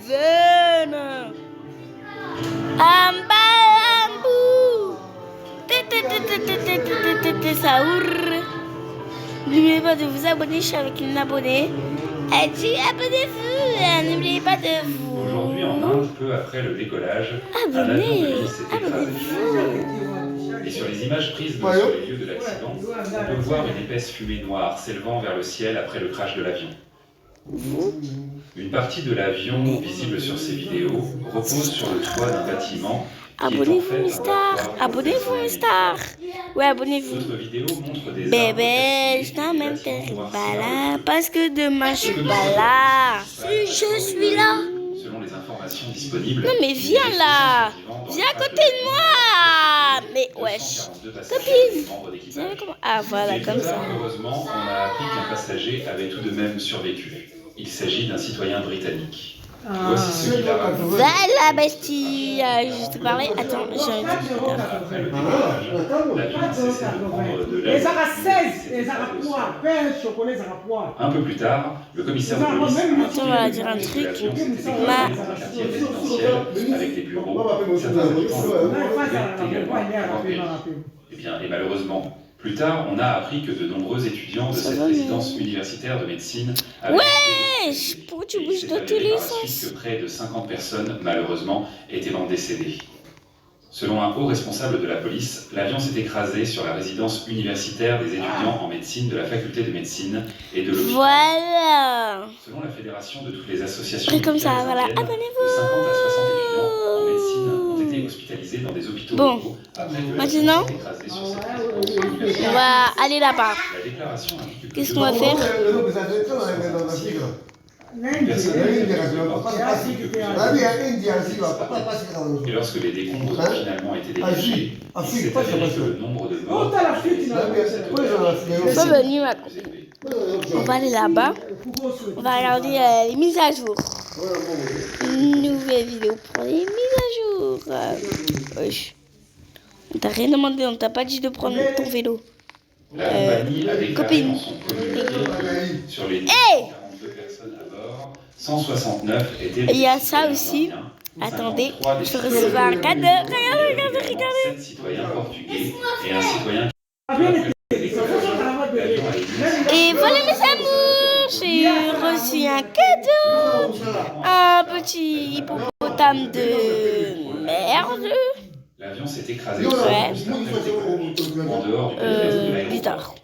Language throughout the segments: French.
Heaven. Ambalambu. Saour. N'oubliez pas de vous abonner, je suis avec une abonnée. Elle dit abonnez-vous, n'oubliez pas de vous. Aujourd'hui en Inde, peu après le décollage, un avion de ligne s'est écrasé. Et sur les images prises sur les lieux de l'accident, on peut voir une épaisse fumée noire s'élevant vers le ciel après le crash de l'avion. Une partie de l'avion, visible sur ces vidéos, repose sur le toit d'un bâtiment. Abonnez-vous, Star. Abonnez-vous, Star. Ouais, abonnez-vous. D'autres vidéos montrent des Bébé, je t'emmène pas là parce que demain je suis pas là. Si je suis là. Selon les informations disponibles. Non mais viens là. Viens à côté de moi. Mais wesh. Copine. Ah voilà, comme ça. Heureusement, on a appris qu'un passager avait tout de même survécu. Il s'agit d'un citoyen britannique. Voici ce qu'il a raconté. Voilà, bestie. Je te parlais. Attends, j'ai un truc. Après le décollage, l'avion a cessé de prendre de l'air. Un peu plus tard, le commissaire de police Attends, on va dire un truc. dans un quartier résidentiel avec des bureaux. Certains habitants pouvaient également avoir péri. Et malheureusement, plus tard, on a appris que de nombreux étudiants de cette résidence universitaire de médecine avaient pourquoi tu bouges dans tous les sens? que près de 50 personnes, malheureusement, étaient donc décédées. Selon un haut responsable de la police, l'avion s'est écrasé sur la résidence universitaire des étudiants en médecine de la faculté de médecine et de l'hôpital. Voilà. Selon la fédération de toutes les associations Et comme ça, médicales voilà. indiennes, Abonnez-vous. de 50 à 60 étudiants en médecine ont été hospitalisés dans des hôpitaux locaux après que maintenant, l'avion s'est écrasé sur cette résidence. on va aller là-bas. La déclaration indique que Qu'est-ce qu'on va faire? Et lorsque les décombres ont finalement été dégagés, il s'est avéré que le nombre de morts Pas venu, ma copine. On va aller là-bas. On va regarder les mises à jour. Une nouvelle vidéo pour les mises à jour. Wesh. On t'a rien demandé, on t'a pas dit de prendre ton vélo. La compagnie a déclaré Copine. dans son communiqué que sur les 42 personnes à bord, 169 étaient Il y a ça aussi. Attendez, je reçois un cadeau. Regardez. 7 citoyens portugais et un citoyen Et voilà mes amours, j'ai reçu un cadeau. Un petit hippopotame de merde. L'avion s'est écrasé Ouais. en dehors du périmètre de l'aéroport. Bizarre.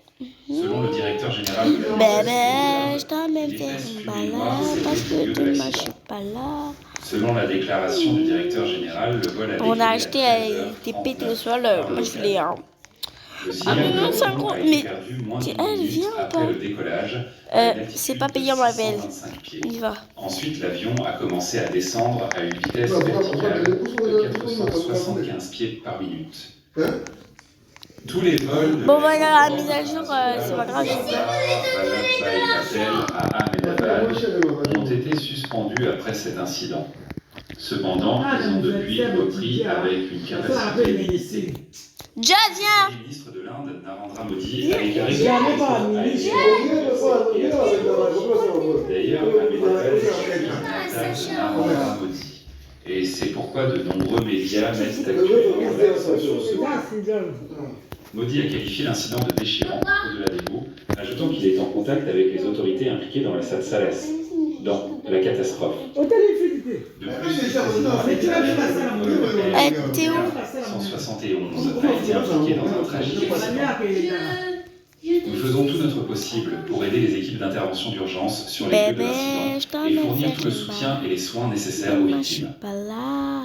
Selon le directeur général de Bébé, je t'emmène faire balade parce que demain je suis pas là. Selon la déclaration du directeur général, le vol a On a acheté des pétés au sol, moi je voulais un. Ah mais non, c'est un gros. Mais elle vient ou pas? C'est pas payant ma belle. On y va. Ensuite, l'avion a commencé à descendre à une vitesse verticale de 475 pieds par minute. Tous les vols de Bon, voilà, la mise à jour, c'est pas grave. à Ahmedabad ont été suspendus après cet incident. Cependant, ils ont depuis repris avec une capacité limitée. Déjà, viens! Le ministre de l'Inde, Narendra Modi, a déclaré que d'ailleurs, Ahmedabad est Narendra Modi. Et c'est pourquoi de nombreux médias mettent actuellement l'accent sur ce point. Modi a qualifié l'incident de déchirant au-delà des mots, ajoutant qu'il est en contact avec les autorités impliquées dans la Salas, dans la catastrophe. De plus, le président Théo. 171 a été impliqué dans un tragique accident. Nous faisons tout notre possible pour aider les équipes d'intervention d'urgence sur les lieux de l'incident et fournir tout le soutien et les soins nécessaires aux victimes.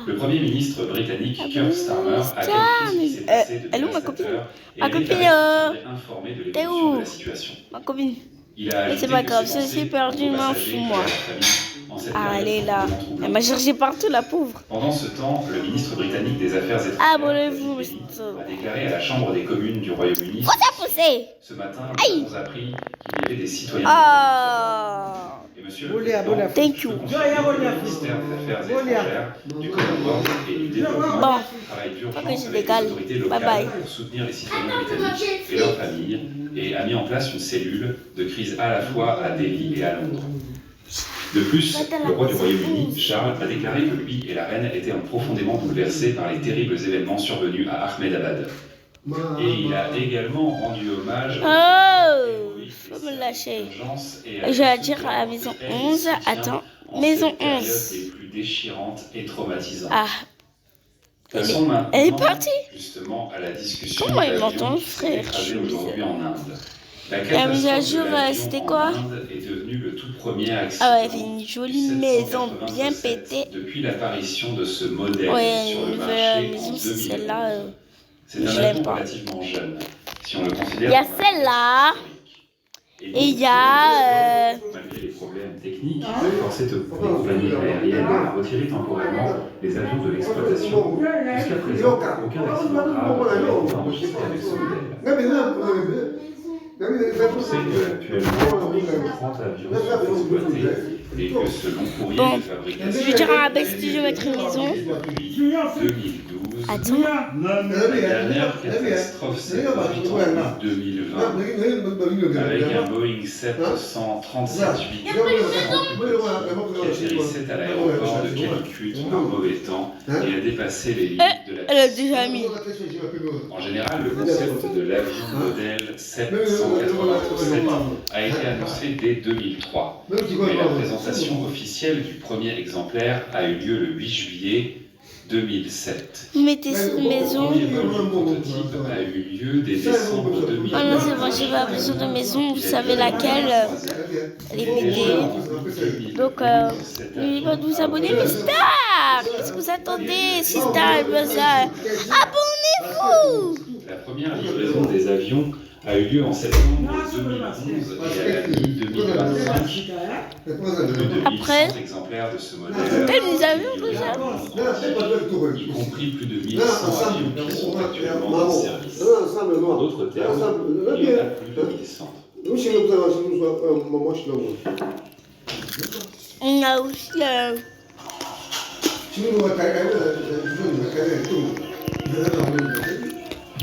Le Premier ministre britannique Keir Starmer a qualifié ce qui s'est passé de dévastateur et a déclaré informé de l'évolution de la situation. Ma copine. Il a ajouté C'est pas que grave, ses si j'ai pensées perdu, aux m'en passagers fous, et moi. à leur famille en cette Ah, elle période est là. extrêmement troublante. Elle m'a cherché partout, la pauvre. Pendant ce temps, le ministre britannique des Affaires étrangères Abonnez-vous, a déclaré à la Chambre des communes du Royaume-Uni poussé. ce matin, nous avons appris qu'il y avait des citoyens Ah. et monsieur le président, Thank you. le ministère des Affaires étrangères, du Commonwealth et du développement Bon. travaille durement Faut que je avec les décale. autorités Bye locales bye. pour soutenir les citoyens britanniques et leurs familles et a mis en place une cellule de crise à la fois à Delhi et à Londres. De plus, le roi du Royaume-Uni, Charles, a déclaré que lui et la reine étaient profondément bouleversés par les terribles événements survenus à Ahmedabad. Et il a également rendu hommage Oh, faut me lâcher. Je vais dire à la maison 11. Attends, maison 11. Les plus déchirantes et traumatisantes. Ah, elle est partie. Justement à la discussion. Comment il m'entend, frère? Je suis aujourd'hui en Inde. La mise à jour, c'était quoi? Est devenu le tout premier accident. Ah ouais, il y avait une jolie maison bien pétée. Depuis l'apparition de ce modèle sur le marché maison, c'est celle-là. C'est un atout relativement jeune. Si on le considère. Il y a celle-là. Et il y a. Malgré les problèmes techniques, forcé les compagnies aériennes à retirer temporairement les avions de l'exploitation. Jusqu'à présent, aucun accident grave n'a été enregistré avec ce modèle. On sait qu'actuellement, 30 avions sont exploités et que selon courrier de fabrication, je vais dire à la bête si je vais mettre une maison. 2012. Attends. La dernière catastrophe s'est produite en 2020 avec un Boeing 737-8 qui atterrissait à l'aéroport de Calicut par mauvais temps et a dépassé les limites de la Elle a déjà mis. En général, le concept de l'avion modèle 787 a été annoncé dès 2003. Mais la présentation officielle du premier exemplaire a eu lieu le 8 juillet 2007. Vous mettez sur une maison. Le prototype a eu lieu dès décembre 2009. Ah non, c'est bon, j'ai pas besoin de maison. Vous savez laquelle? Elle est pétée. Donc, n'oubliez pas de vous abonner. Mais Star, qu'est-ce que vous attendez? Si Star est besoin, abonnez-vous. La première livraison des avions a eu lieu en septembre 2011 et à la mi-2025. Après, exemplaires de ce modèle. nous avions déjà. Y compris plus de 1100 avions qui sont actuellement en service. En d'autres termes, il y en a plus de 1100. On a aussi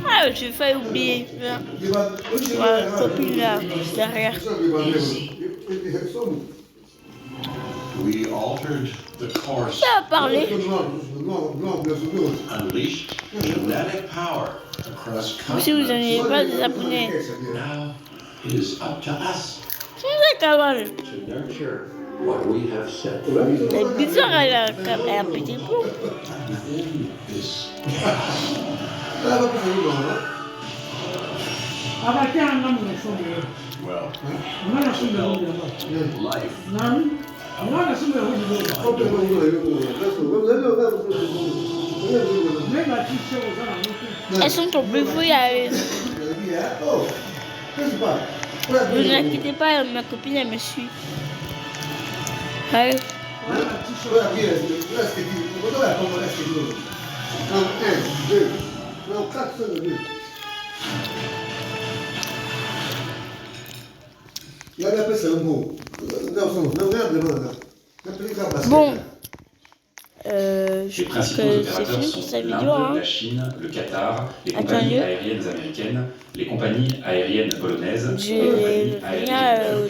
Ah, j'ai failli oublier. Ma copine là, derrière. Ça va parler. Si vous n'avez pas des abonnés. C'est vrai qu'elle est bizarre, elle a un petit plomb. Elles sont tombées fouilles à eux. Ne vous inquiétez pas, ma copine elle me suit. Allez. Bon, je crois que c'est fini pour cette vidéo. Hein. La Chine, le Qatar, les compagnies aériennes américaines, les compagnies aériennes polonaises, les compagnies aériennes